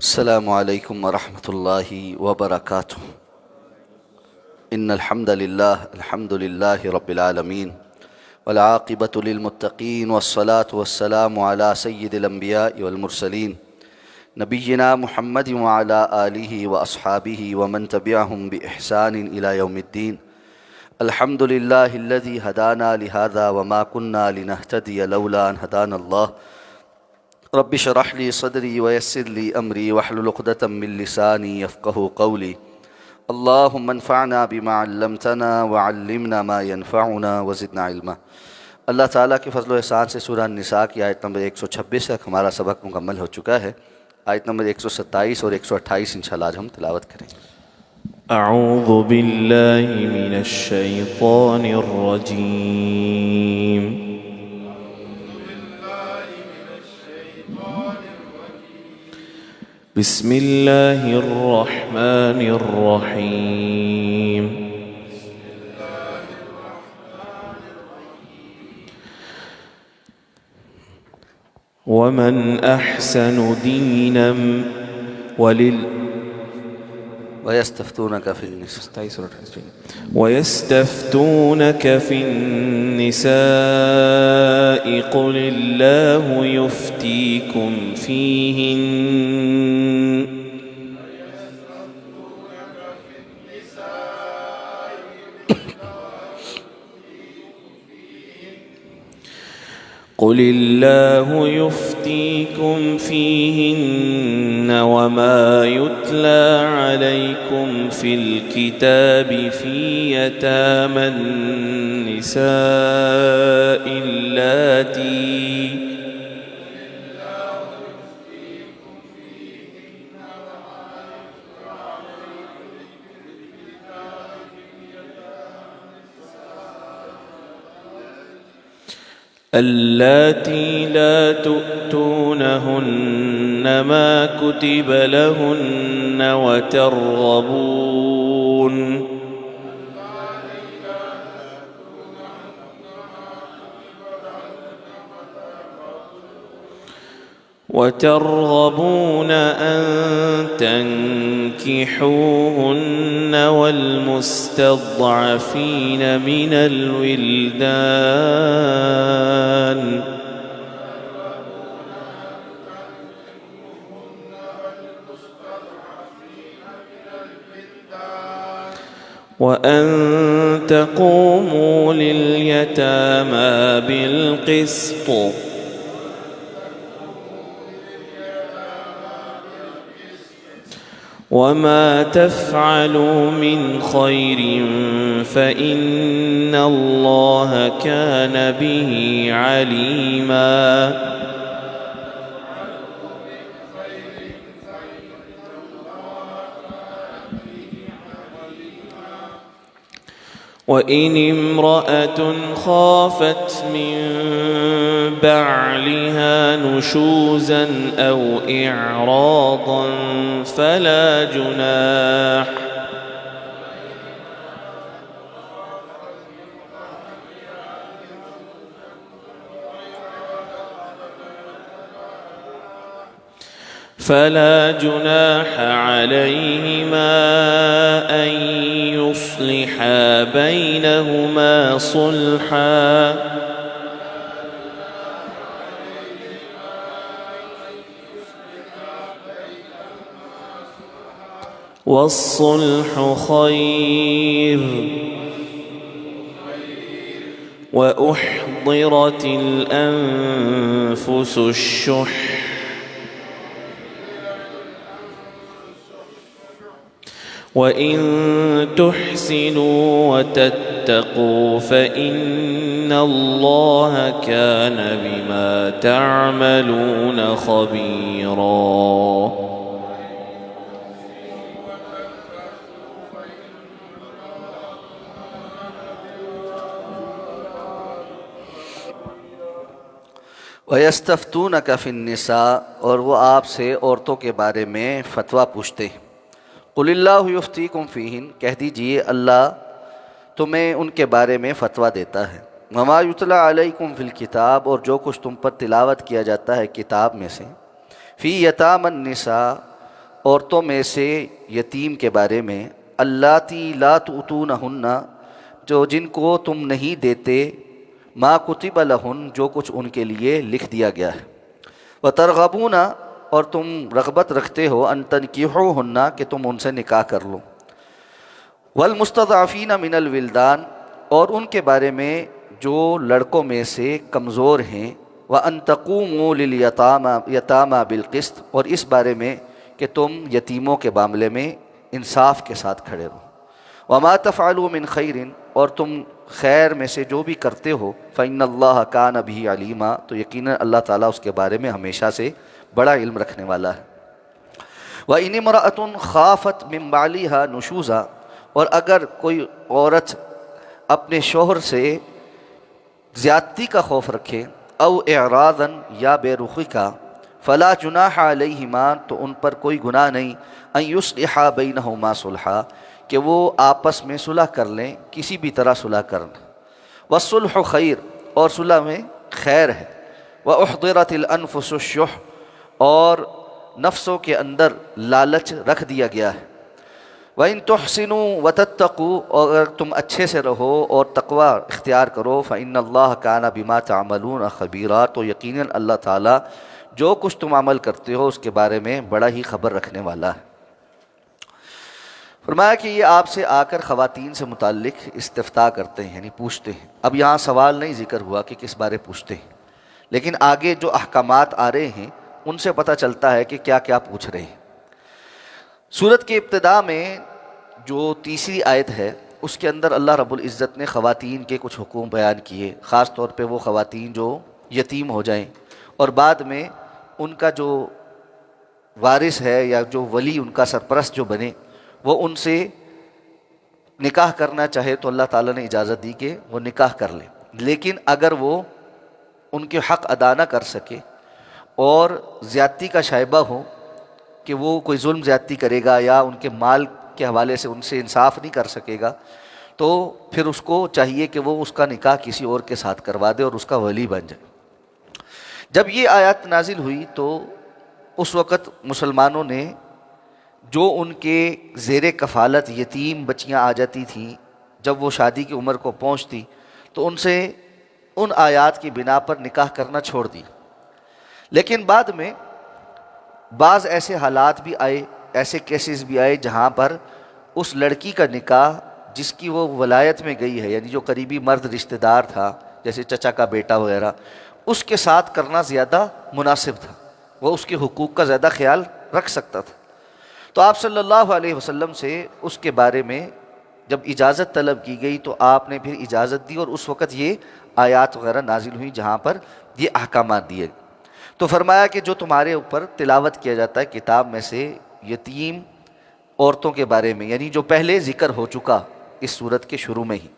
السلام علیکم ورحمۃ اللہ وبرکاتہ۔ ان الحمد للہ رب العالمین والعاقبۃ للمتقین والصلاة والسلام علی سید الانبیاء والمرسلین نبینا محمد وعلی آلہ واصحابہ ومن تبعہم بإحسان الی یوم الدین۔ الحمد للہ الذی ہدانا لہذا وما کننا لنہتدی لولا ان ہدانا اللہ۔ رب اشرح لی صدری ویسر لی امری واحلل عقدۃ من لسانی یفقہوا قولی۔ اللہم انفعنا بما علمتنا وعلمنا ما ينفعنا وزدنا علما۔ اللہ تعالیٰ کے فضل و احسان سے سورہ النساء کی آیت نمبر 126 تک ہمارا سبق مکمل ہو چکا ہے۔ آیت نمبر 127 اور 128 انشاءاللہ آج ہم تلاوت کریں گے۔ اعوذ باللہ من الشیطان الرجیم بسم اللہ الرحمن الرحیم ومن احسن دینا وَيَسْتَفْتُونَكَ فِي النِّسَاءِ وَيَسْتَفْتُونَكَ فِي النِّسَاءِ قُلِ اللَّهُ يُفْتِيكُمْ فِيهِنَّ قل الله يفتيكم فيهن وما يتلى عليكم في الكتاب في يتامى النساء اللاتي لا تؤتونهن ما كتب لهن وترغبون أن تنكحوهن والمستضعفين من الولدان وأن تقوموا لليتامى بالقسط وما تفعلوا من خير فإن الله كان به عليما وإن امرأة خافت من بعلها نشوزا أو إعراضا فلا جناح عليهما أن يصلحا بينهما صلحا والصلح خير وأحضرت الأنفس الشح وإن تحسنوا وتتقوا فإن الله كان بما تعملون خبيرا وَيَسْتَفْتُونَكَ فِي النِّسَاءِ اور وہ آپ سے عورتوں کے بارے میں فتویٰ پوچھتے ہیں۔ قُلِ اللَّهُ يُفْتِيكُمْ فِيهِنَّ کہہ دیجئے اللہ تمہیں ان کے بارے میں فتویٰ دیتا ہے۔ وَمَا يُتْلَى عَلَيْكُمْ فِي الْكِتَابِ اور جو کچھ تم پر تلاوت کیا جاتا ہے کتاب میں سے، فِي يَتَامَى النِّسَاءِ عورتوں میں سے یتیم کے بارے میں، اللاتی لا تؤتونہن، جو جن کو تم نہیں دیتے، ما کتب لہن، جو کچھ ان کے لیے لکھ دیا گیا ہے، وترغبون، اور تم رغبت رکھتے ہو، ان تنکحوہن، کہ تم ان سے نکاح کر لو، والمستضعفین من الولدان، اور ان کے بارے میں جو لڑکوں میں سے کمزور ہیں، وان تقوموا للیتامى بالقسط، اور اس بارے میں کہ تم یتیموں کے معاملے میں انصاف کے ساتھ کھڑے رہو، وما تفعلوا من خیر، اور تم خیر میں سے جو بھی کرتے ہو، فإن اللہ کان بہ علیما، تو یقیناً اللہ تعالیٰ اس کے بارے میں ہمیشہ سے بڑا علم رکھنے والا ہے۔ وإن امرأة خافت من بعلها نشوزا، اور اگر کوئی عورت اپنے شوہر سے زیادتی کا خوف رکھے، او اعراضا، یا بے رخی کا، فلا جناح علیہما، تو ان پر کوئی گناہ نہیں، ان یصلحا بینہما صلحا، کہ وہ آپس میں صلح کر لیں، کسی بھی طرح صلح کرنا، والصلح خیر، اور صلح میں خیر ہے، واحضرت الانفس الشح، اور نفسوں کے اندر لالچ رکھ دیا گیا ہے، وَإِن تُحْسِنُوا وَتَتَّقُوا، اور اگر تم اچھے سے رہو اور تقوی اختیار کرو، فَإِنَّ اللَّهَ كَانَ بِمَا تَعْمَلُونَ خَبِيرًا، تو یقیناً اللہ تعالیٰ جو کچھ تم عمل کرتے ہو اس کے بارے میں بڑا ہی خبر رکھنے والا ہے۔ فرمایا کہ یہ آپ سے آ کر خواتین سے متعلق استفتاء کرتے ہیں، یعنی پوچھتے ہیں۔ اب یہاں سوال نہیں ذکر ہوا کہ کس بارے پوچھتے ہیں، لیکن آگے جو احکامات آ رہے ہیں ان سے پتہ چلتا ہے کہ کیا کیا پوچھ رہے ہیں۔ سورت کے ابتداء میں جو تیسری آیت ہے اس کے اندر اللہ رب العزت نے خواتین کے کچھ حقوق بیان کیے، خاص طور پہ وہ خواتین جو یتیم ہو جائیں اور بعد میں ان کا جو وارث ہے یا جو ولی ان کا سرپرست جو بنے وہ ان سے نکاح کرنا چاہے تو اللہ تعالیٰ نے اجازت دی کہ وہ نکاح کر لیں، لیکن اگر وہ ان کے حق ادا نہ کر سکے اور زیادتی کا شائبہ ہو کہ وہ کوئی ظلم زیادتی کرے گا یا ان کے مال کے حوالے سے ان سے انصاف نہیں کر سکے گا، تو پھر اس کو چاہیے کہ وہ اس کا نکاح کسی اور کے ساتھ کروا دے اور اس کا ولی بن جائے۔ جب یہ آیات نازل ہوئی تو اس وقت مسلمانوں نے جو ان کے زیر کفالت یتیم بچیاں آ جاتی تھیں، جب وہ شادی کی عمر کو پہنچتی تو ان سے ان آیات کی بنا پر نکاح کرنا چھوڑ دی، لیکن بعد میں بعض ایسے حالات بھی آئے، ایسے کیسز بھی آئے جہاں پر اس لڑکی کا نکاح جس کی وہ ولایت میں گئی ہے، یعنی جو قریبی مرد رشتہ دار تھا جیسے چچا کا بیٹا وغیرہ، اس کے ساتھ کرنا زیادہ مناسب تھا، وہ اس کے حقوق کا زیادہ خیال رکھ سکتا تھا۔ تو آپ صلی اللہ علیہ وسلم سے اس کے بارے میں جب اجازت طلب کی گئی تو آپ نے پھر اجازت دی اور اس وقت یہ آیات وغیرہ نازل ہوئی جہاں پر یہ احکامات دیے۔ تو فرمایا کہ جو تمہارے اوپر تلاوت کیا جاتا ہے کتاب میں سے یتیم عورتوں کے بارے میں، یعنی جو پہلے ذکر ہو چکا اس صورت کے شروع میں ہی،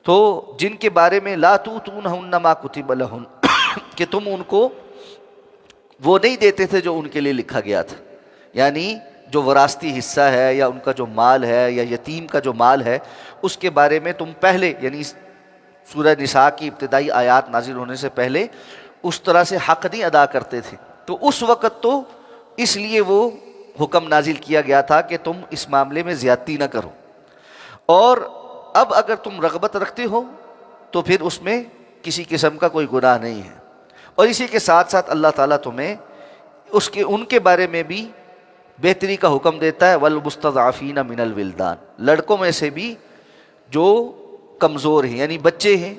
تو جن کے بارے میں لا تؤتونہن ما کتب لہن، کہ تم ان کو وہ نہیں دیتے تھے جو ان کے لیے لکھا گیا تھا، یعنی جو وراثتی حصہ ہے یا ان کا جو مال ہے یا یتیم کا جو مال ہے اس کے بارے میں تم پہلے، یعنی سورہ نساء کی ابتدائی آیات نازل ہونے سے پہلے اس طرح سے حق نہیں ادا کرتے تھے، تو اس وقت تو اس لیے وہ حکم نازل کیا گیا تھا کہ تم اس معاملے میں زیادتی نہ کرو، اور اب اگر تم رغبت رکھتے ہو تو پھر اس میں کسی قسم کا کوئی گناہ نہیں ہے۔ اور اسی کے ساتھ ساتھ اللہ تعالیٰ تمہیں ان کے بارے میں بھی بہتری کا حکم دیتا ہے، والمستضعفین من الولدان، لڑکوں میں سے بھی جو کمزور ہیں یعنی بچے ہیں۔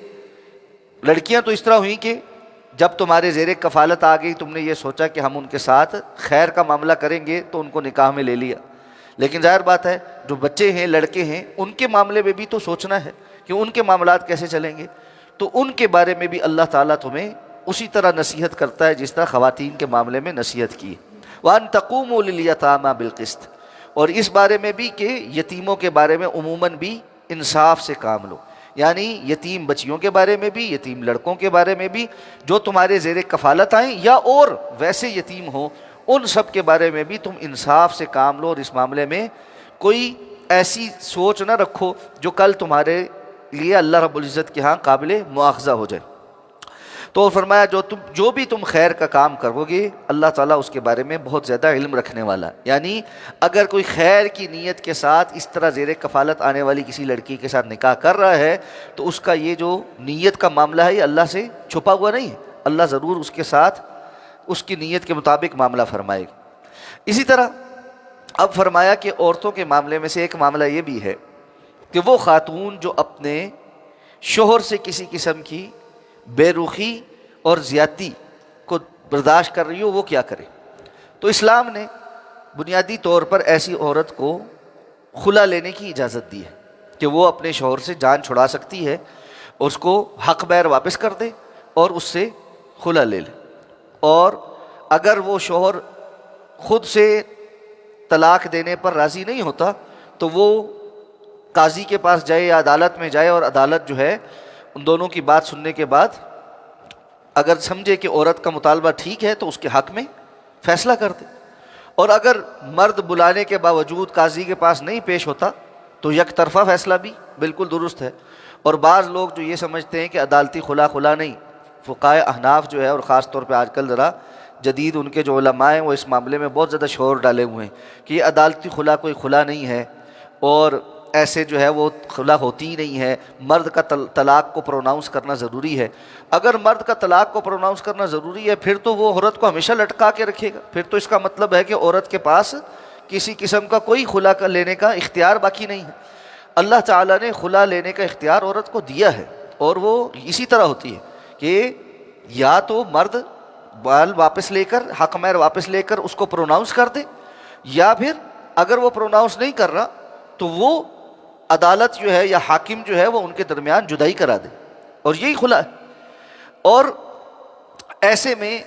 لڑکیاں تو اس طرح ہوئیں کہ جب تمہارے زیر کفالت آ گئی تم نے یہ سوچا کہ ہم ان کے ساتھ خیر کا معاملہ کریں گے تو ان کو نکاح میں لے لیا، لیکن ظاہر بات ہے جو بچے ہیں لڑکے ہیں ان کے معاملے میں بھی تو سوچنا ہے کہ ان کے معاملات کیسے چلیں گے، تو ان کے بارے میں بھی اللہ تعالیٰ تمہیں اسی طرح نصیحت کرتا ہے جس طرح خواتین کے معاملے میں نصیحت کی۔ وَأَن تَقُومُوا لِلْيَتَامَى بِالْقِسْطِ، اور اس بارے میں بھی کہ یتیموں کے بارے میں عموماً بھی انصاف سے کام لو، یعنی یتیم بچیوں کے بارے میں بھی، یتیم لڑکوں کے بارے میں بھی، جو تمہارے زیر کفالت آئیں یا اور ویسے یتیم ہوں، ان سب کے بارے میں بھی تم انصاف سے کام لو، اور اس معاملے میں کوئی ایسی سوچ نہ رکھو جو کل تمہارے لیے اللہ رب العزت کے ہاں قابل مواخذہ ہو جائے۔ تو فرمایا جو بھی تم خیر کا کام کرو گے اللہ تعالیٰ اس کے بارے میں بہت زیادہ علم رکھنے والا ہے. یعنی اگر کوئی خیر کی نیت کے ساتھ اس طرح زیر کفالت آنے والی کسی لڑکی کے ساتھ نکاح کر رہا ہے تو اس کا یہ جو نیت کا معاملہ ہے یہ اللہ سے چھپا ہوا نہیں ہے. اللہ ضرور اس کے ساتھ اس کی نیت کے مطابق معاملہ فرمائے گا. اسی طرح اب فرمایا کہ عورتوں کے معاملے میں سے ایک معاملہ یہ بھی ہے کہ وہ خاتون جو اپنے شوہر سے کسی قسم کی بے رخی اور زیادتی کو برداشت کر رہی ہو وہ کیا کرے. تو اسلام نے بنیادی طور پر ایسی عورت کو خلا لینے کی اجازت دی ہے کہ وہ اپنے شوہر سے جان چھڑا سکتی ہے اور اس کو حق بیر واپس کر دے اور اس سے خلا لے لے. اور اگر وہ شوہر خود سے طلاق دینے پر راضی نہیں ہوتا تو وہ قاضی کے پاس جائے یا عدالت میں جائے اور عدالت جو ہے ان دونوں کی بات سننے کے بعد اگر سمجھے کہ عورت کا مطالبہ ٹھیک ہے تو اس کے حق میں فیصلہ کر دے. اور اگر مرد بلانے کے باوجود قاضی کے پاس نہیں پیش ہوتا تو یک طرفہ فیصلہ بھی بالکل درست ہے. اور بعض لوگ جو یہ سمجھتے ہیں کہ عدالتی خلا نہیں، فقہائے احناف جو ہے اور خاص طور پہ آج کل ذرا جدید ان کے جو علماء ہیں وہ اس معاملے میں بہت زیادہ شور ڈالے ہوئے ہیں کہ یہ عدالتی خلا کوئی خلا نہیں ہے اور ایسے جو ہے وہ خلا ہوتی ہی نہیں ہے، مرد کا طلاق کو پروناؤنس کرنا ضروری ہے. اگر مرد کا طلاق کو پروناؤنس کرنا ضروری ہے پھر تو وہ عورت کو ہمیشہ لٹکا کے رکھے گا. پھر تو اس کا مطلب ہے کہ عورت کے پاس کسی قسم کا کوئی خلا لینے کا اختیار باقی نہیں ہے. اللہ تعالیٰ نے خلا لینے کا اختیار عورت کو دیا ہے اور وہ اسی طرح ہوتی ہے کہ یا تو مرد بال واپس لے کر حق مہر واپس لے کر اس کو پروناؤنس کر دے، یا پھر اگر وہ پروناؤنس نہیں کر رہا تو وہ عدالت جو ہے یا حاکم جو ہے وہ ان کے درمیان جدائی کرا دے، اور یہی خلا ہے. اور ایسے میں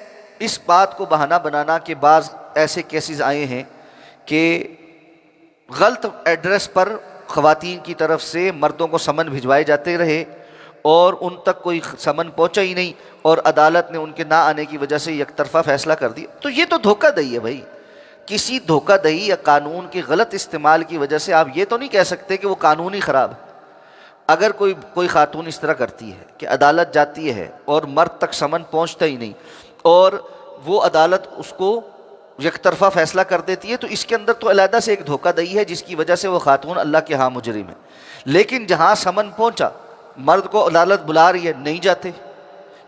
اس بات کو بہانہ بنانا کہ بعض ایسے کیسز آئے ہیں کہ غلط ایڈریس پر خواتین کی طرف سے مردوں کو سمن بھجوائے جاتے رہے اور ان تک کوئی سمن پہنچا ہی نہیں اور عدالت نے ان کے نہ آنے کی وجہ سے یک طرفہ فیصلہ کر دیا، تو یہ تو دھوکہ دہی ہے بھائی. کسی دھوکہ دہی یا قانون کے غلط استعمال کی وجہ سے آپ یہ تو نہیں کہہ سکتے کہ وہ قانون ہی خراب ہے. اگر کوئی خاتون اس طرح کرتی ہے کہ عدالت جاتی ہے اور مرد تک سمن پہنچتا ہی نہیں اور وہ عدالت اس کو یک طرفہ فیصلہ کر دیتی ہے تو اس کے اندر تو علیحدہ سے ایک دھوکہ دہی ہے جس کی وجہ سے وہ خاتون اللہ کے ہاں مجرم ہے. لیکن جہاں سمن پہنچا مرد کو عدالت بلا رہی ہے نہیں جاتے،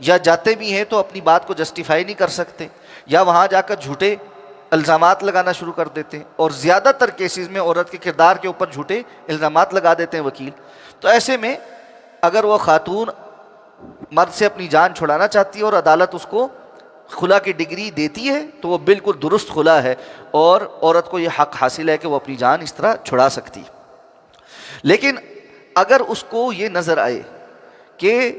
یا جاتے بھی ہیں تو اپنی بات کو جسٹیفائی نہیں کر سکتے، یا وہاں جا کر جھوٹے الزامات لگانا شروع کر دیتے ہیں. اور زیادہ تر کیسز میں عورت کے کردار کے اوپر جھوٹے الزامات لگا دیتے ہیں وکیل. تو ایسے میں اگر وہ خاتون مرد سے اپنی جان چھڑانا چاہتی ہے اور عدالت اس کو خلا کی ڈگری دیتی ہے تو وہ بالکل درست خلا ہے اور عورت کو یہ حق حاصل ہے کہ وہ اپنی جان اس طرح چھڑا سکتی. لیکن اگر اس کو یہ نظر آئے کہ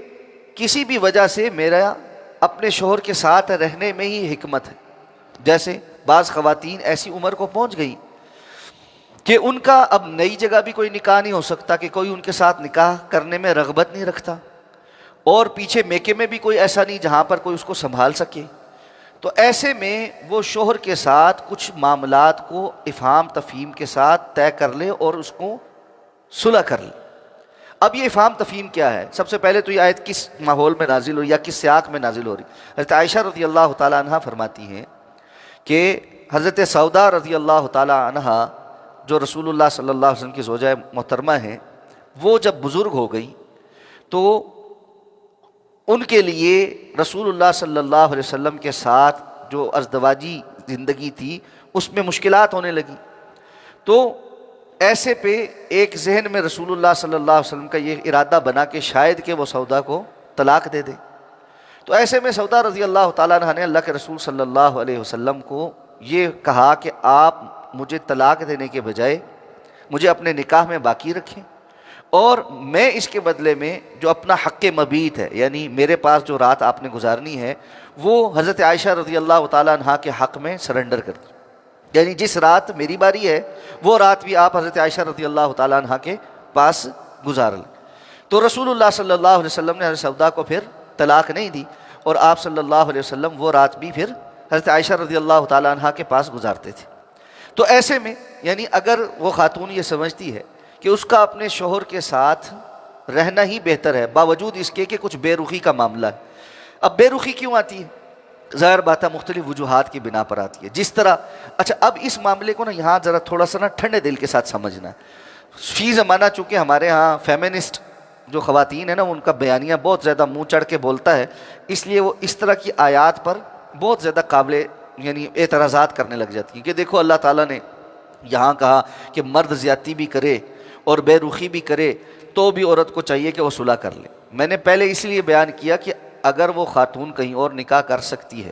کسی بھی وجہ سے میرا اپنے شوہر کے ساتھ رہنے میں ہی حکمت ہے، جیسے بعض خواتین ایسی عمر کو پہنچ گئی کہ ان کا اب نئی جگہ بھی کوئی نکاح نہیں ہو سکتا کہ کوئی ان کے ساتھ نکاح کرنے میں رغبت نہیں رکھتا، اور پیچھے میکے میں بھی کوئی ایسا نہیں جہاں پر کوئی اس کو سنبھال سکے، تو ایسے میں وہ شوہر کے ساتھ کچھ معاملات کو افہام تفہیم کے ساتھ طے کر لے اور اس کو صلح کر لے. اب یہ افہام تفہیم کیا ہے؟ سب سے پہلے تو یہ آیت کس ماحول میں نازل ہو یا کس سیاق میں نازل ہو رہی؟ حضرت عائشہ رضی اللہ تعالیٰ عنہ فرماتی ہیں کہ حضرت سودا رضی اللہ تعالیٰ عنہ جو رسول اللہ صلی اللہ علیہ وسلم کی زوجہ محترمہ ہیں، وہ جب بزرگ ہو گئی تو ان کے لیے رسول اللہ صلی اللہ علیہ وسلم کے ساتھ جو ازدواجی زندگی تھی اس میں مشکلات ہونے لگی. تو ایسے پہ ایک ذہن میں رسول اللہ صلی اللہ علیہ وسلم کا یہ ارادہ بنا کہ شاید کہ وہ سودا کو طلاق دے دے. تو ایسے میں سودا رضی اللہ تعالیٰ عنہ نے اللہ کے رسول صلی اللہ علیہ وسلم کو یہ کہا کہ آپ مجھے طلاق دینے کے بجائے مجھے اپنے نکاح میں باقی رکھیں، اور میں اس کے بدلے میں جو اپنا حق مبیت ہے، یعنی میرے پاس جو رات آپ نے گزارنی ہے، وہ حضرت عائشہ رضی اللہ تعالیٰ عنہ کے حق میں سرنڈر کر دوں. یعنی جس رات میری باری ہے وہ رات بھی آپ حضرت عائشہ رضی اللہ تعالیٰ عنہ کے پاس گزار لیں. تو رسول اللہ صلی اللہ علیہ وسلم نے حضرت سودا کو پھر طلاق نہیں دی اور آپ صلی اللہ علیہ وسلم وہ رات بھی پھر حضرت عائشہ رضی اللہ تعالیٰ عنہ کے پاس گزارتے تھے. تو ایسے میں یعنی اگر وہ خاتون یہ سمجھتی ہے کہ اس کا اپنے شوہر کے ساتھ رہنا ہی بہتر ہے باوجود اس کے کہ کچھ بے رخی کا معاملہ ہے، اب بے رخی کیوں آتی ہے؟ ظاہر بات ہے مختلف وجوہات کی بنا پر آتی ہے. جس طرح اچھا اب اس معاملے کو نا یہاں ذرا تھوڑا سا نا ٹھنڈے دل کے ساتھ سمجھنا ہے. فی زمانہ چونکہ ہمارے ہاں فیمنسٹ جو خواتین ہیں نا ان کا بیانیہ بہت زیادہ منہ چڑھ کے بولتا ہے، اس لیے وہ اس طرح کی آیات پر بہت زیادہ قابل یعنی اعتراضات کرنے لگ جاتی ہیں کہ دیکھو اللہ تعالیٰ نے یہاں کہا کہ مرد زیادتی بھی کرے اور بے رخی بھی کرے تو بھی عورت کو چاہیے کہ وہ صلح کر لے. میں نے پہلے اس لیے بیان کیا کہ اگر وہ خاتون کہیں اور نکاح کر سکتی ہے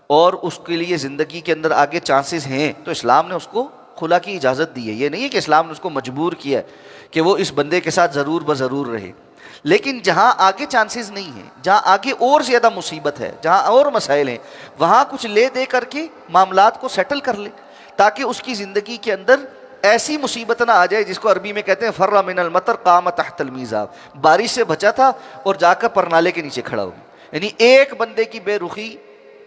اور اس کے لیے زندگی کے اندر آگے چانسز ہیں تو اسلام نے اس کو خلا کی اجازت دی ہے. یہ نہیں ہے کہ اسلام نے اس کو مجبور کیا ہے کہ وہ اس بندے کے ساتھ ضرور بضرور رہے. لیکن جہاں آگے چانسز نہیں ہیں، جہاں آگے اور زیادہ مصیبت ہے، جہاں اور مسائل ہیں، وہاں کچھ لے دے کر کے معاملات کو سیٹل کر لے تاکہ اس کی زندگی کے اندر ایسی مصیبت نہ آ جائے جس کو عربی میں کہتے ہیں فر من المطر قام تحت المیزاب. بارش سے بچا تھا اور جا کر پرنالے کے نیچے کھڑا ہو گیا. یعنی ایک بندے کی بے رخی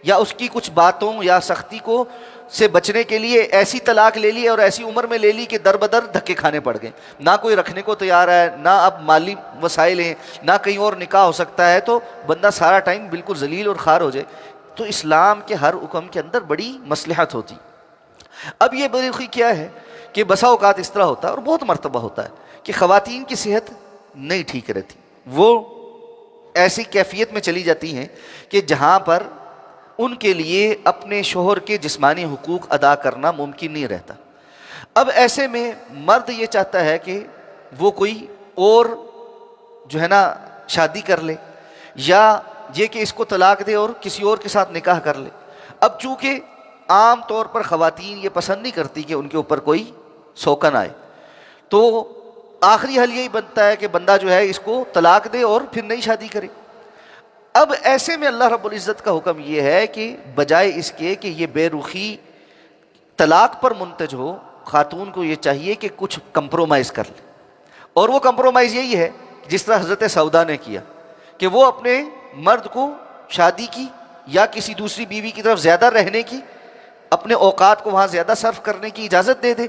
یا اس کی کچھ باتوں یا سختی کو سے بچنے کے لیے ایسی طلاق لے لی اور ایسی عمر میں لے لی کہ در بدر دھکے کھانے پڑ گئے. نہ کوئی رکھنے کو تیار ہے، نہ اب مالی وسائل ہیں، نہ کہیں اور نکاح ہو سکتا ہے، تو بندہ سارا ٹائم بالکل ذلیل اور خوار ہو جائے. تو اسلام کے ہر حکم کے اندر بڑی مصلحت ہوتی. اب یہ بے رخی کیا ہے کہ بسا اوقات اس طرح ہوتا ہے اور بہت مرتبہ ہوتا ہے کہ خواتین کی صحت نہیں ٹھیک رہتی، وہ ایسی کیفیت میں چلی جاتی ہیں کہ جہاں پر ان کے لیے اپنے شوہر کے جسمانی حقوق ادا کرنا ممکن نہیں رہتا. اب ایسے میں مرد یہ چاہتا ہے کہ وہ کوئی اور جو ہے نا شادی کر لے یا یہ کہ اس کو طلاق دے اور کسی اور کے ساتھ نکاح کر لے. اب چونکہ عام طور پر خواتین یہ پسند نہیں کرتی کہ ان کے اوپر کوئی سوکن آئے، تو آخری حل یہی بنتا ہے کہ بندہ جو ہے اس کو طلاق دے اور پھر نئی شادی کرے. اب ایسے میں اللہ رب العزت کا حکم یہ ہے کہ بجائے اس کے کہ یہ بے رخی طلاق پر منتج ہو، خاتون کو یہ چاہیے کہ کچھ کمپرومائز کر لے. اور وہ کمپرومائز یہی ہے جس طرح حضرت سودا نے کیا کہ وہ اپنے مرد کو شادی کی یا کسی دوسری بیوی کی طرف زیادہ رہنے کی، اپنے اوقات کو وہاں زیادہ صرف کرنے کی اجازت دے دے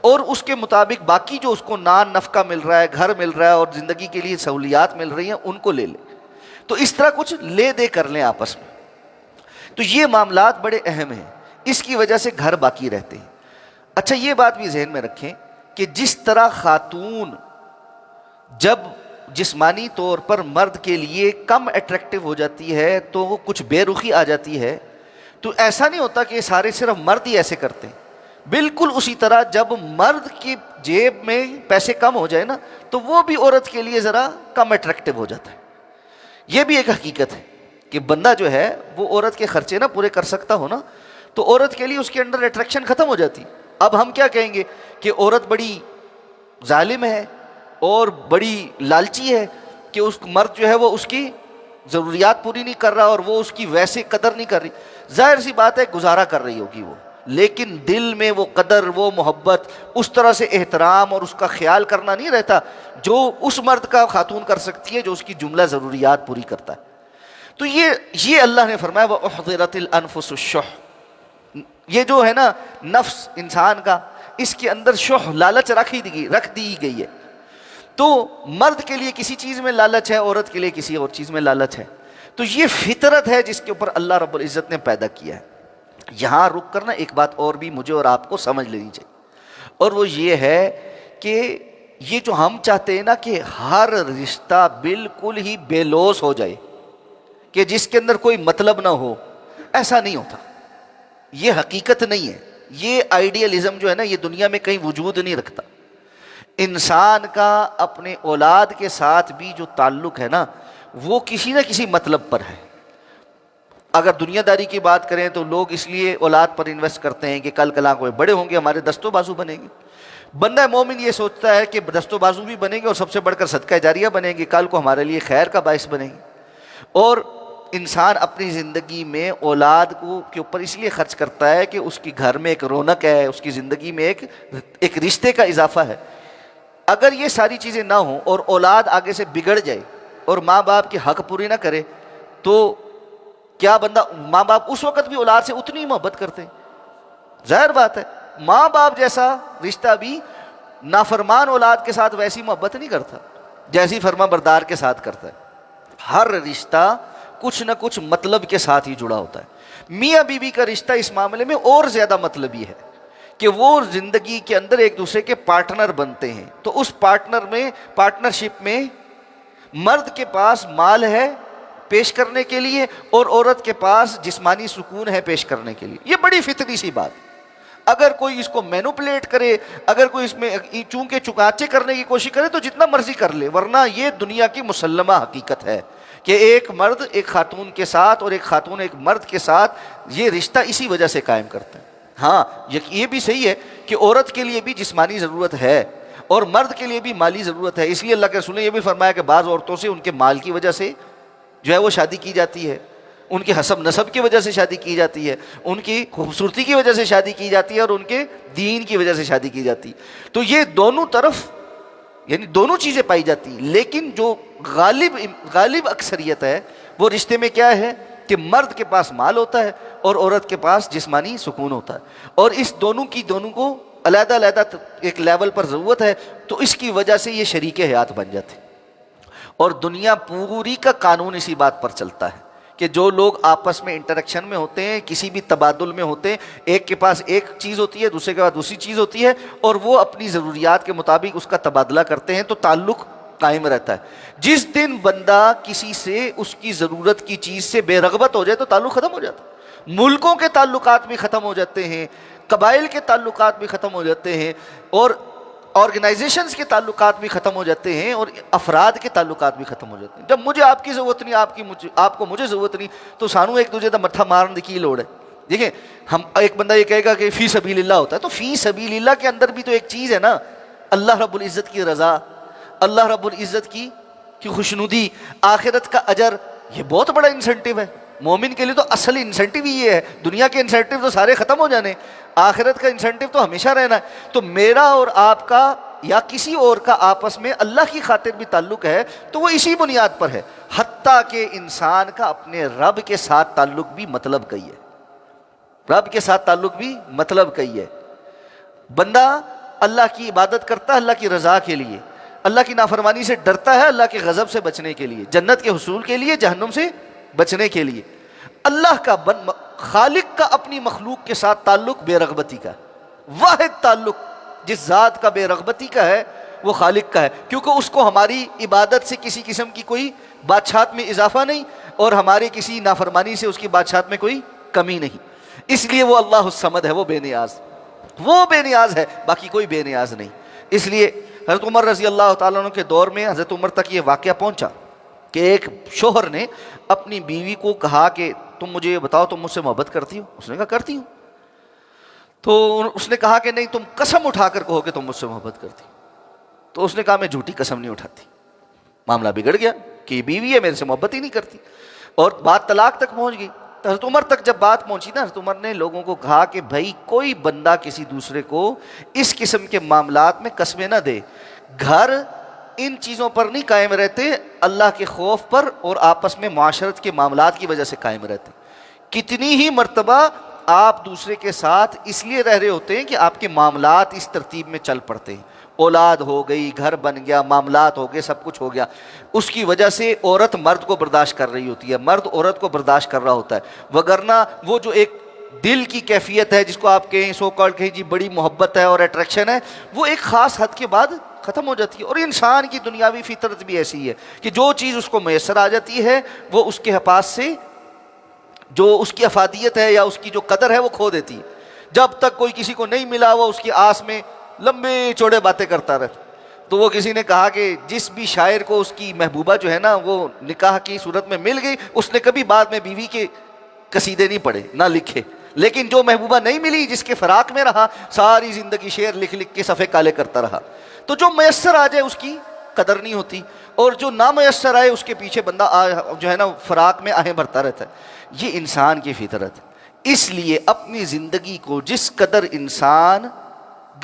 اور اس کے مطابق باقی جو اس کو نان نفقہ مل رہا ہے، گھر مل رہا ہے اور زندگی کے لیے سہولیات مل رہی ہیں ان کو لے لے. تو اس طرح کچھ لے دے کر لیں آپس میں. تو یہ معاملات بڑے اہم ہیں، اس کی وجہ سے گھر باقی رہتے ہیں. اچھا یہ بات بھی ذہن میں رکھیں کہ جس طرح خاتون جب جسمانی طور پر مرد کے لیے کم اٹریکٹیو ہو جاتی ہے تو وہ کچھ بے رخی آ جاتی ہے، تو ایسا نہیں ہوتا کہ یہ سارے صرف مرد ہی ایسے کرتے ہیں. بالکل اسی طرح جب مرد کی جیب میں پیسے کم ہو جائے نا تو وہ بھی عورت کے لیے ذرا کم اٹریکٹیو ہو جاتا ہے. یہ بھی ایک حقیقت ہے کہ بندہ جو ہے وہ عورت کے خرچے نہ پورے کر سکتا ہو نا تو عورت کے لیے اس کے اندر اٹریکشن ختم ہو جاتی. اب ہم کیا کہیں گے کہ عورت بڑی ظالم ہے اور بڑی لالچی ہے کہ اس مرد جو ہے وہ اس کی ضروریات پوری نہیں کر رہا اور وہ اس کی ویسے قدر نہیں کر رہی. ظاہر سی بات ہے گزارا کر رہی ہوگی وہ، لیکن دل میں وہ قدر، وہ محبت، اس طرح سے احترام اور اس کا خیال کرنا نہیں رہتا جو اس مرد کا خاتون کر سکتی ہے جو اس کی جملہ ضروریات پوری کرتا ہے. تو یہ اللہ نے فرمایا وَأُحْضِرَتِ الْأَنفُسُ الشُّحَّ. یہ جو ہے نا نفس انسان کا، اس کے اندر شح لالچ رکھ دی گئی ہے. تو مرد کے لیے کسی چیز میں لالچ ہے، عورت کے لیے کسی اور چیز میں لالچ ہے. تو یہ فطرت ہے جس کے اوپر اللہ رب العزت نے پیدا کیا ہے. یہاں رک کر نا ایک بات اور بھی مجھے اور آپ کو سمجھ لینی چاہیے، اور وہ یہ ہے کہ یہ جو ہم چاہتے ہیں نا کہ ہر رشتہ بالکل ہی بے لوث ہو جائے، کہ جس کے اندر کوئی مطلب نہ ہو، ایسا نہیں ہوتا. یہ حقیقت نہیں ہے. یہ آئیڈیالزم جو ہے نا یہ دنیا میں کہیں وجود نہیں رکھتا. انسان کا اپنے اولاد کے ساتھ بھی جو تعلق ہے نا وہ کسی نہ کسی مطلب پر ہے. اگر دنیا داری کی بات کریں تو لوگ اس لیے اولاد پر انویسٹ کرتے ہیں کہ کل کل کو بڑے ہوں گے ہمارے دست و بازو بنیں گے. بندہ مومن یہ سوچتا ہے کہ دست و بازو بھی بنیں گے اور سب سے بڑھ کر صدقہ جاریہ بنیں گے، کل کو ہمارے لیے خیر کا باعث بنیں گے. اور انسان اپنی زندگی میں اولاد کو کے اوپر اس لیے خرچ کرتا ہے کہ اس کی گھر میں ایک رونق ہے، اس کی زندگی میں ایک رشتے کا اضافہ ہے. اگر یہ ساری چیزیں نہ ہوں اور اولاد آگے سے بگڑ جائے اور ماں باپ کی حق پوری نہ کرے تو کیا بندہ، ماں باپ اس وقت بھی اولاد سے اتنی محبت کرتے ہیں. ظاہر بات ہے ماں باپ جیسا رشتہ بھی نافرمان اولاد کے ساتھ ویسی محبت نہیں کرتا جیسی فرما بردار کے ساتھ کرتا ہے. ہر رشتہ کچھ نہ کچھ مطلب کے ساتھ ہی جڑا ہوتا ہے۔ میاں بیوی کا رشتہ اس معاملے میں اور زیادہ مطلبی ہے کہ وہ زندگی کے اندر ایک دوسرے کے پارٹنر بنتے ہیں۔ تو اس پارٹنرشپ میں مرد کے پاس مال ہے پیش کرنے کے لیے اور عورت کے پاس جسمانی سکون ہے پیش کرنے کے لیے۔ یہ بڑی فطری سی بات۔ اگر کوئی اس کو مینوپولیٹ کرے، اگر کوئی اس میں چونکہ چکاچے کرنے کی کوشش کرے تو جتنا مرضی کر لے، ورنہ یہ دنیا کی مسلمہ حقیقت ہے کہ ایک مرد ایک خاتون کے ساتھ اور ایک خاتون ایک مرد کے ساتھ یہ رشتہ اسی وجہ سے قائم کرتے ہیں۔ ہاں یہ بھی صحیح ہے کہ عورت کے لیے بھی جسمانی ضرورت ہے اور مرد کے لیے بھی مالی ضرورت ہے، اس لیے اللہ کے رسول نے یہ بھی فرمایا کہ بعض عورتوں سے ان کے مال کی وجہ سے جو ہے وہ شادی کی جاتی ہے، ان کے حسب نسب کی وجہ سے شادی کی جاتی ہے، ان کی خوبصورتی کی وجہ سے شادی کی جاتی ہے اور ان کے دین کی وجہ سے شادی کی جاتی ہے۔ تو یہ دونوں طرف یعنی دونوں چیزیں پائی جاتی ہیں، لیکن جو غالب اکثریت ہے وہ رشتے میں کیا ہے کہ مرد کے پاس مال ہوتا ہے اور عورت کے پاس جسمانی سکون ہوتا ہے، اور اس دونوں کو علیحدہ علیحدہ ایک لیول پر ضرورت ہے، تو اس کی وجہ سے یہ شریک حیات بن جاتے ہیں۔ اور دنیا پوری کا قانون اسی بات پر چلتا ہے کہ جو لوگ آپس میں انٹریکشن میں ہوتے ہیں، کسی بھی تبادل میں ہوتے ہیں، ایک کے پاس ایک چیز ہوتی ہے، دوسرے کے پاس دوسری چیز ہوتی ہے، اور وہ اپنی ضروریات کے مطابق اس کا تبادلہ کرتے ہیں، تو تعلق قائم رہتا ہے۔ جس دن بندہ کسی سے اس کی ضرورت کی چیز سے بے رغبت ہو جائے تو تعلق ختم ہو جاتا ہے۔ ملکوں کے تعلقات بھی ختم ہو جاتے ہیں، قبائل کے تعلقات بھی ختم ہو جاتے ہیں، اور آرگنائزیشنز کے تعلقات بھی ختم ہو جاتے ہیں، اور افراد کے تعلقات بھی ختم ہو جاتے ہیں۔ جب مجھے آپ کی ضرورت نہیں، آپ کو مجھے ضرورت نہیں، تو سانو ایک دوسرے کا مٹھا مارنے کی لوڑ ہے۔ دیکھیں ہم ایک بندہ یہ کہے گا کہ فی سبیل اللہ ہوتا ہے، تو فی سبیل اللہ کے اندر بھی تو ایک چیز ہے نا، اللہ رب العزت کی رضا، اللہ رب العزت کی خوشنودی، آخرت کا اجر، یہ بہت بڑا انسینٹیو ہے۔ مومن کے لیے تو اصل انسینٹیو ہی یہ ہے، دنیا کے انسینٹیو تو سارے ختم ہو جانے، آخرت کا انسینٹیو تو ہمیشہ رہنا ہے۔ تو میرا اور آپ کا یا کسی اور کا آپس میں اللہ کی خاطر بھی تعلق ہے تو وہ اسی بنیاد پر ہے، حتیٰ کہ انسان کا اپنے رب کے ساتھ تعلق بھی مطلب کئی ہے، رب کے ساتھ تعلق بھی مطلب کئی ہے۔ بندہ اللہ کی عبادت کرتا ہے اللہ کی رضا کے لیے، اللہ کی نافرمانی سے ڈرتا ہے اللہ کے غضب سے بچنے کے لیے، جنت کے حصول کے لیے، جہنم سے بچنے کے لیے۔ اللہ کا خالق کا اپنی مخلوق کے ساتھ تعلق بے رغبتی کا، واحد تعلق جس ذات کا بے رغبتی کا ہے وہ خالق کا ہے، کیونکہ اس کو ہماری عبادت سے کسی قسم کی کوئی بادشاہت میں اضافہ نہیں، اور ہمارے کسی نافرمانی سے اس کی بادشاہت میں کوئی کمی نہیں، اس لیے وہ اللہ الصمد ہے، وہ بے نیاز ہے، باقی کوئی بے نیاز نہیں۔ اس لیے حضرت عمر رضی اللہ تعالیٰ عنہ کے دور میں حضرت عمر تک یہ واقعہ پہنچا کہ ایک شوہر نے اپنی بیوی کو کہا کہ تم مجھے یہ بتاؤ تم مجھ سے محبت کرتی ہو؟ اس نے کہا کرتی ہوں۔ تو اس نے کہا کہ نہیں تم قسم اٹھا کر کہو کہ تم مجھ سے محبت کرتی۔ تو اس نے کہا میں جھوٹی قسم نہیں اٹھاتی۔ معاملہ بگڑ گیا کہ یہ بیوی ہے میرے سے محبت ہی نہیں کرتی، اور بات طلاق تک پہنچ گئی۔ تو حضرت عمر تک جب بات پہنچی نا، حضرت عمر نے لوگوں کو کہا کہ بھائی کوئی بندہ کسی دوسرے کو اس قسم کے معاملات میں قسمیں نہ دے، گھر ان چیزوں پر نہیں قائم رہتے، اللہ کے خوف پر اور آپس میں معاشرت کے معاملات کی وجہ سے قائم رہتے۔ کتنی ہی مرتبہ آپ دوسرے کے ساتھ اس لیے رہ رہے ہوتے ہیں کہ آپ کے معاملات اس ترتیب میں چل پڑتے ہیں، اولاد ہو گئی، گھر بن گیا، معاملات ہو گئے، سب کچھ ہو گیا، اس کی وجہ سے عورت مرد کو برداشت کر رہی ہوتی ہے، مرد عورت کو برداشت کر رہا ہوتا ہے، وگرنہ وہ جو ایک دل کی کیفیت ہے جس کو آپ کہیں سو کالڈ کہیں جی بڑی محبت ہے اور اٹریکشن ہے، وہ ایک خاص حد کے بعد ختم ہو جاتی ہے۔ اور انسان کی دنیاوی فطرت بھی ایسی ہے کہ جو چیز اس کو میسر آ جاتی ہے وہ اس کے پاس سے جو اس کی افادیت ہے یا اس کی جو قدر ہے وہ کھو دیتی ہے۔ جب تک کوئی کسی کو نہیں ملا وہ اس کی آس میں لمبے چوڑے باتیں کرتا رہتا۔ تو وہ کسی نے کہا کہ جس بھی شاعر کو اس کی محبوبہ جو ہے نا وہ نکاح کی صورت میں مل گئی، اس نے کبھی بعد میں بیوی کے قصیدے نہیں پڑھے نہ لکھے، لیکن جو محبوبہ نہیں ملی جس کے فراق میں رہا ساری زندگی شعر لکھ لکھ کے صفحے کالے کرتا رہا۔ تو جو میسر آ جائے اس کی قدر نہیں ہوتی، اور جو نامیسر آئے اس کے پیچھے بندہ جو ہے نا فراق میں آہیں بھرتا رہتا ہے۔ یہ انسان کی فطرت ہے۔ اس لیے اپنی زندگی کو جس قدر انسان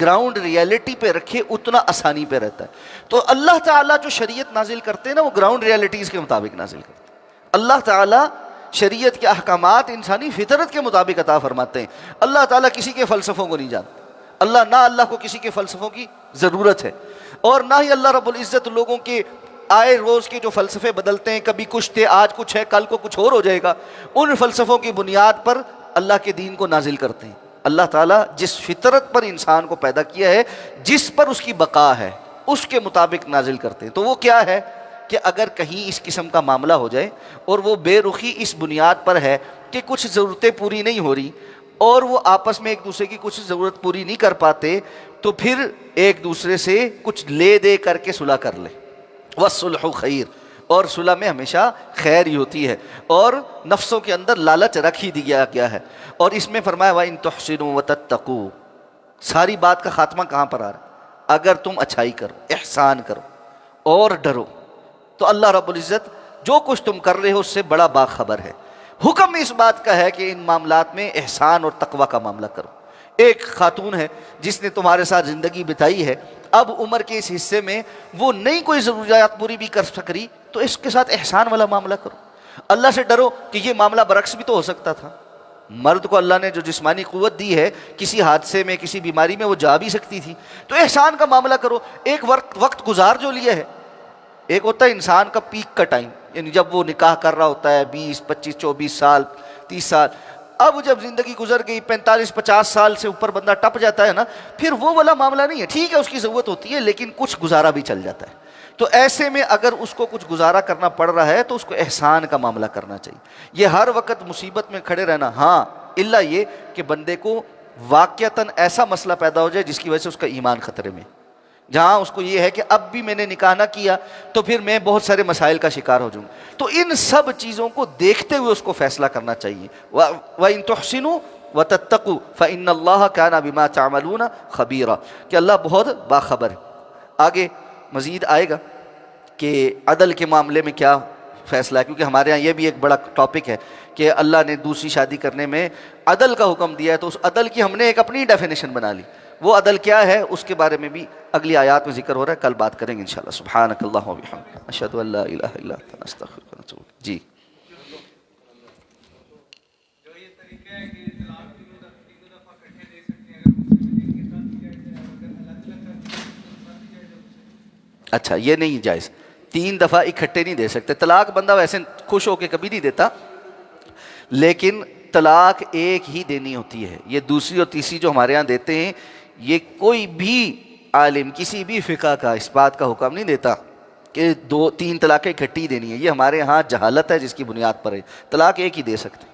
گراؤنڈ ریالٹی پہ رکھے اتنا آسانی پہ رہتا ہے۔ تو اللہ تعالیٰ جو شریعت نازل کرتے ہیں نا وہ گراؤنڈ ریالٹیز کے مطابق نازل کرتے ہیں۔ اللہ تعالیٰ شریعت کے احکامات انسانی فطرت کے مطابق عطا فرماتے ہیں۔ اللہ تعالیٰ کسی کے فلسفوں کو نہیں جانتا، اللہ کو کسی کے فلسفوں کی ضرورت ہے، اور نہ ہی اللہ رب العزت لوگوں کے آئے روز کے جو فلسفے بدلتے ہیں، کبھی کچھ تھے آج کچھ ہے کل کو کچھ اور ہو جائے گا، ان فلسفوں کی بنیاد پر اللہ کے دین کو نازل کرتے ہیں۔ اللہ تعالیٰ جس فطرت پر انسان کو پیدا کیا ہے، جس پر اس کی بقا ہے، اس کے مطابق نازل کرتے ہیں۔ تو وہ کیا ہے کہ اگر کہیں اس قسم کا معاملہ ہو جائے اور وہ بے رخی اس بنیاد پر ہے کہ کچھ ضرورتیں پوری نہیں ہو رہی اور وہ آپس میں ایک دوسرے کی کچھ ضرورت پوری نہیں کر پاتے، تو پھر ایک دوسرے سے کچھ لے دے کر کے صلح کر لے۔ والصلح خیر، اور صلح میں ہمیشہ خیر ہی ہوتی ہے، اور نفسوں کے اندر لالچ رکھ ہی دیا گیا ہے۔ اور اس میں فرمایا وَإِن تُحْسِنُوا وَتَتَّقُوا، ساری بات کا خاتمہ کہاں پر آ رہا ہے؟ اگر تم اچھائی کرو، احسان کرو اور ڈرو تو اللہ رب العزت جو کچھ تم کر رہے ہو اس سے بڑا باخبر ہے۔ حکم اس بات کا ہے کہ ان معاملات میں احسان اور تقوی کا معاملہ کرو۔ ایک خاتون ہے جس نے تمہارے ساتھ زندگی بتائی ہے، اب عمر کے اس حصے میں وہ نہیں کوئی ضروریات پوری بھی کر سک رہی، تو اس کے ساتھ احسان والا معاملہ کرو۔ اللہ سے ڈرو کہ یہ معاملہ برعکس بھی تو ہو سکتا تھا۔ مرد کو اللہ نے جو جسمانی قوت دی ہے، کسی حادثے میں کسی بیماری میں وہ جا بھی سکتی تھی، تو احسان کا معاملہ کرو۔ ایک وقت گزار جو لیا ہے، ایک ہوتا ہے انسان کا پیک کا ٹائم، یعنی جب وہ نکاح کر رہا ہوتا ہے 20 25 24 سال 30 سال، اب جب زندگی گزر گئی 45 50 سال سے اوپر بندہ ٹپ جاتا ہے نا، پھر وہ والا معاملہ نہیں ہے۔ ٹھیک ہے اس کی ضرورت ہوتی ہے لیکن کچھ گزارا بھی چل جاتا ہے، تو ایسے میں اگر اس کو کچھ گزارا کرنا پڑ رہا ہے تو اس کو احسان کا معاملہ کرنا چاہیے۔ یہ ہر وقت مصیبت میں کھڑے رہنا، ہاں الا یہ کہ بندے کو واقعتاً ایسا مسئلہ پیدا ہو جائے جس کی وجہ سے اس کا ایمان خطرے میں، جہاں اس کو یہ ہے کہ اب بھی میں نے نکاح نہ کیا تو پھر میں بہت سارے مسائل کا شکار ہو جاؤں، تو ان سب چیزوں کو دیکھتے ہوئے اس کو فیصلہ کرنا چاہیے۔ وَإِن تُحْسِنُوا وَتَتَّقُوا فَإِنَّ اللَّهَ كَانَ بِمَا تَعْمَلُونَ خَبِيرًا، کہ اللہ بہت باخبر ہے۔ آگے مزید آئے گا کہ عدل کے معاملے میں کیا فیصلہ ہے، کیونکہ ہمارے ہاں یہ بھی ایک بڑا ٹاپک ہے کہ اللہ نے دوسری شادی کرنے میں عدل کا حکم دیا ہے، تو اس عدل کی ہم نے ایک اپنی ڈیفینیشن بنا لی، وہ عدل کیا ہے اس کے بارے میں بھی اگلی آیات میں ذکر ہو رہا ہے، کل بات کریں گے انشاءاللہ۔ سبحانک اللہم و بحمدک، اشہد ان لا الہ الا انت، نستغفرک و نتوب الیک۔ جی اچھا، یہ نہیں جائز، 3 دفعہ اکٹھے نہیں دے سکتے۔ طلاق بندہ ویسے خوش ہو کے کبھی نہیں دیتا، لیکن طلاق ایک ہی دینی ہوتی ہے۔ یہ دوسری اور تیسری جو ہمارے ہاں دیتے ہیں، یہ کوئی بھی عالم کسی بھی فقہ کا اس بات کا حکم نہیں دیتا کہ 2 3 طلاقیں اکٹھی دینی ہے۔ یہ ہمارے ہاں جہالت ہے جس کی بنیاد پر ہے، طلاق ایک ہی دے سکتے۔